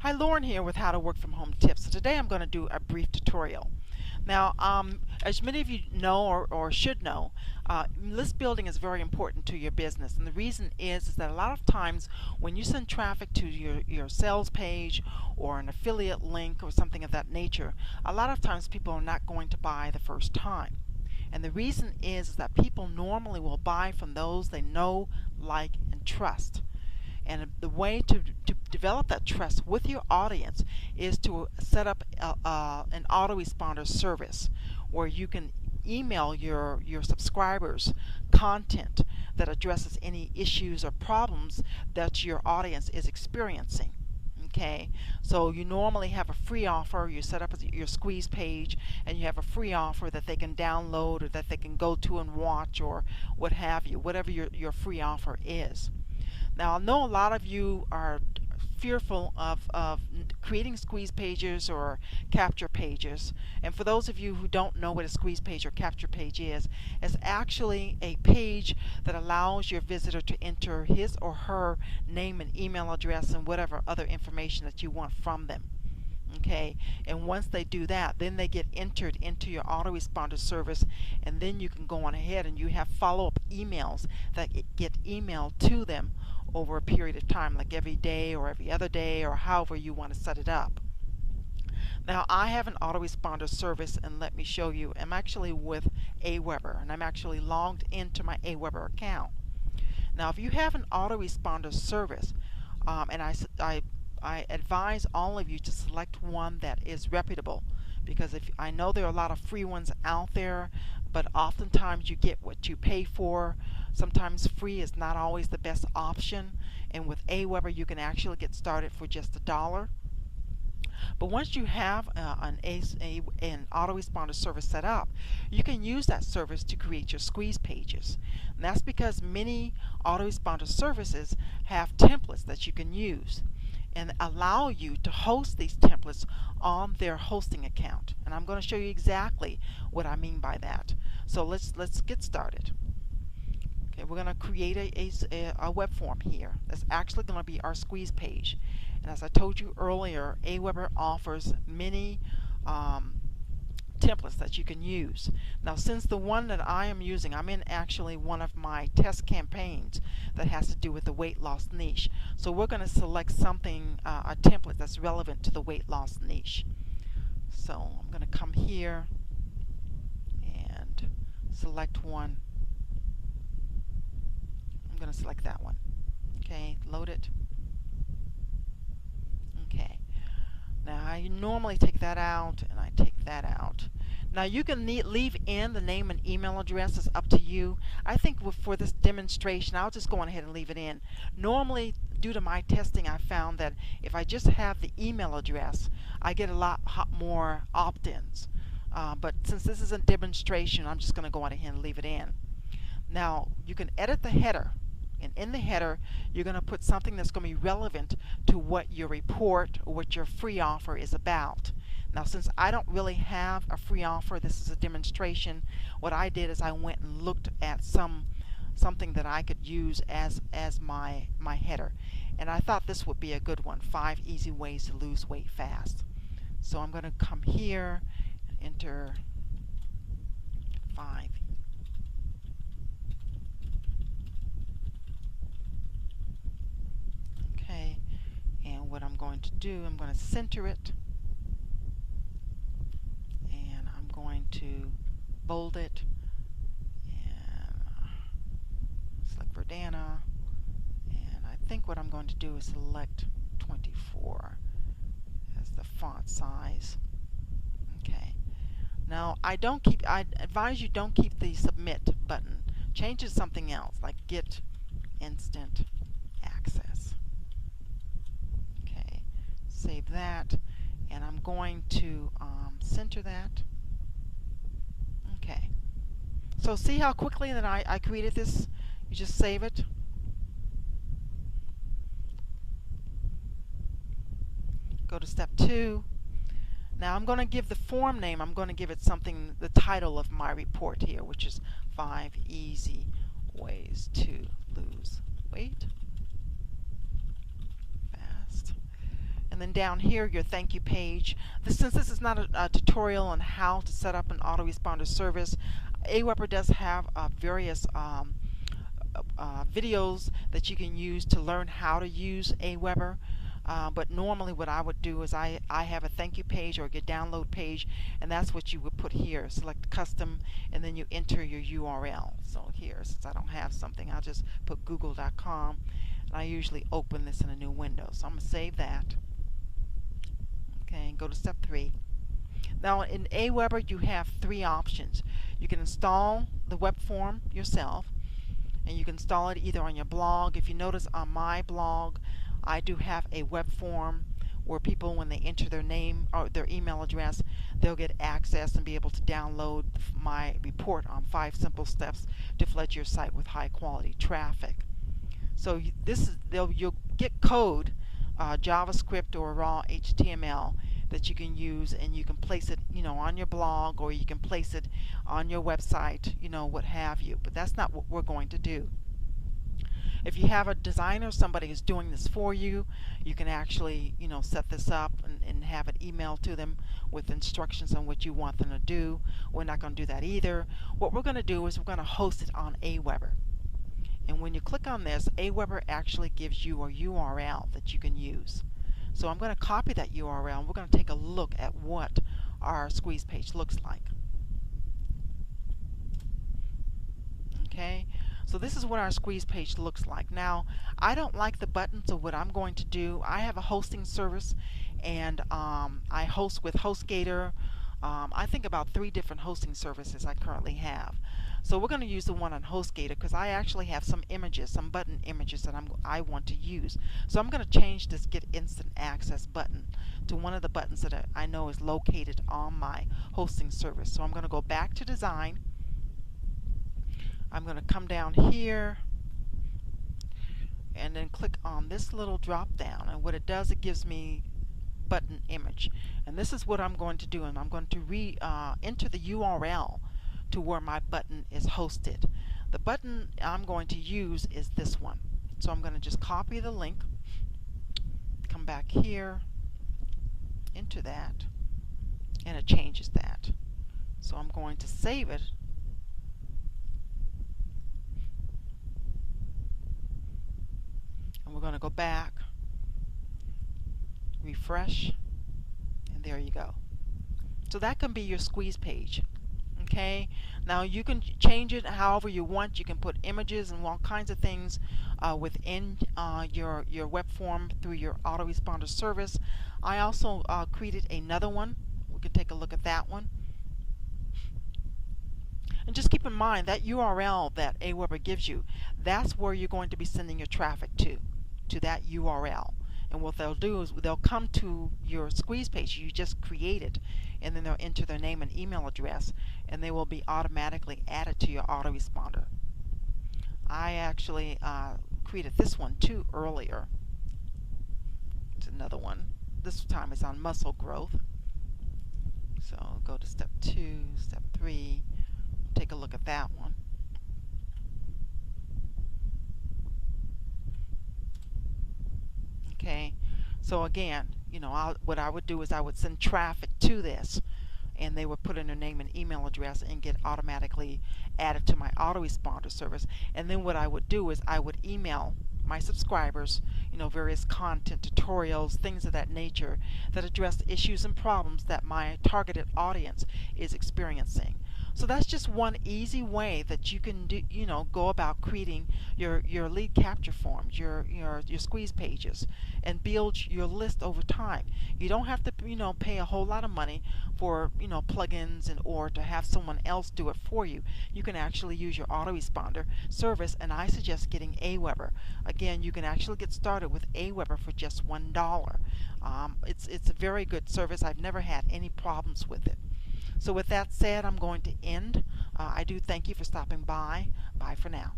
Hi, Lauren here with How to Work From Home Tips. So today I'm going to do a brief tutorial. Now, as many of you know or should know, list building is very important to your business. And the reason is that a lot of times when you send traffic to your sales page or an affiliate link or something of that nature, a lot of times people are not going to buy the first time. And the reason is that people normally will buy from those they know, like, and trust. And the way to develop that trust with your audience is to set up an autoresponder service where you can email your subscribers content that addresses any issues or problems that your audience is experiencing. Okay, so you normally have a free offer. You set up your squeeze page and you have a free offer that they can download or that they can go to and watch or what have you, whatever your free offer is. Now, I know a lot of you are fearful of creating squeeze pages or capture pages. And for those of you who don't know what a squeeze page or capture page is, it's actually a page that allows your visitor to enter his or her name and email address and whatever other information that you want from them. Okay, and once they do that, then they get entered into your autoresponder service, and then you can go on ahead and you have follow-up emails that get emailed to them over a period of time, like every day or every other day or however you want to set it up. Now, I have an autoresponder service, and let me show you. I'm actually with Aweber, and I'm actually logged into my Aweber account. Now, if you have an autoresponder service, and I advise all of you to select one that is reputable, because if I know there are a lot of free ones out there, but oftentimes you get what you pay for. Sometimes free is not always the best option, and with Aweber you can actually get started for just $1. But once you have an autoresponder service set up, you can use that service to create your squeeze pages. And that's because many autoresponder services have templates that you can use and allow you to host these templates on their hosting account. And I'm going to show you exactly what I mean by that. So let's get started. Okay, we're going to create a web form here. That's actually going to be our squeeze page. And as I told you earlier, Aweber offers many templates that you can use. Now, since the one that I am using, I'm in actually one of my test campaigns that has to do with the weight loss niche. So we're going to select something, a template that's relevant to the weight loss niche. So I'm going to come here and select one. I'm going to select that one. Okay, load it. Okay. Now, I normally take that out, and I take that out. Now, you can leave in the name and email address. It's up to you. I think for this demonstration, I'll just go on ahead and leave it in. Normally, due to my testing, I found that if I just have the email address, I get a lot more opt-ins. But since this is a demonstration, I'm just going to go on ahead and leave it in. Now, you can edit the header. And in the header, you're going to put something that's going to be relevant to what your report or what your free offer is about. Now, since I don't really have a free offer, this is a demonstration, what I did is I went and looked at something that I could use as my header. And I thought this would be a good one, 5 easy ways to lose weight fast. So I'm going to come here and enter 5. And what I'm going to do, I'm going to center it, and I'm going to bold it, and select Verdana, and I think what I'm going to do is select 24 as the font size. Okay. Now, I advise you don't keep the submit button. Change it to something else, like get instant access. Save that, and I'm going to center that. Okay, so see how quickly that I created this? You just save it. Go to step 2. Now I'm going to give the form name, I'm going to give it something, the title of my report here, which is 5 easy ways to lose weight fast. And then down here, your thank you page. Since this is not a tutorial on how to set up an autoresponder service, Aweber does have various videos that you can use to learn how to use Aweber. But normally what I would do is I have a thank you page or your download page, and that's what you would put here. Select custom, and then you enter your URL. So here, since I don't have something, I'll just put google.com, and I usually open this in a new window. So I'm going to save that. Okay, and go to step 3. Now in Aweber you have 3 options. You can install the web form yourself, and you can install it either on your blog. If you notice on my blog, I do have a web form where people, when they enter their name or their email address, they'll get access and be able to download my report on 5 simple steps to flood your site with high quality traffic. So you'll get code, JavaScript or raw HTML, that you can use, and you can place it, on your blog, or you can place it on your website, what have you. But that's not what we're going to do. If you have a designer, somebody who's doing this for you, you can actually, set this up and have it emailed to them with instructions on what you want them to do. We're not going to do that either. What we're going to do is we're going to host it on Aweber. And when you click on this, Aweber actually gives you a URL that you can use. So I'm going to copy that URL, and we're going to take a look at what our squeeze page looks like. Okay, so this is what our squeeze page looks like. Now, I don't like the button, so what I'm going to do, I have a hosting service, and I host with HostGator. I think about 3 different hosting services I currently have. So we're going to use the one on HostGator because I actually have some images, some button images that I want to use. So I'm going to change this Get Instant Access button to one of the buttons that I know is located on my hosting service. So I'm going to go back to Design. I'm going to come down here and then click on this little drop down, and what it does, it gives me button image, and this is what I'm going to do, and I'm going to enter the URL to where my button is hosted. The button I'm going to use is this one, so I'm going to just copy the link, come back here, enter that, and it changes that. So I'm going to save it, and we're going to go back, refresh, and there you go. So that can be your squeeze page. Okay, now you can change it however you want. You can put images and all kinds of things within your web form through your autoresponder service. I also created another one. We can take a look at that one. And just keep in mind that URL that Aweber gives you, that's where you're going to be sending your traffic to that URL. And what they'll do is they'll come to your squeeze page you just created, and then they'll enter their name and email address, and they will be automatically added to your autoresponder. I actually created this one too earlier. It's another one. This time it's on muscle growth. So I'll go to step 2, step 3, take a look at that one. Okay, so again, what I would do is I would send traffic to this, and they would put in their name and email address and get automatically added to my autoresponder service. And then what I would do is I would email my subscribers, various content, tutorials, things of that nature that address issues and problems that my targeted audience is experiencing. So that's just one easy way that you can do, go about creating your lead capture forms, your squeeze pages, and build your list over time. You don't have to, pay a whole lot of money for, plugins or to have someone else do it for you. You can actually use your autoresponder service, and I suggest getting Aweber. Again, you can actually get started with Aweber for just $1. It's a very good service. I've never had any problems with it. So with that said, I'm going to end. I do thank you for stopping by. Bye for now.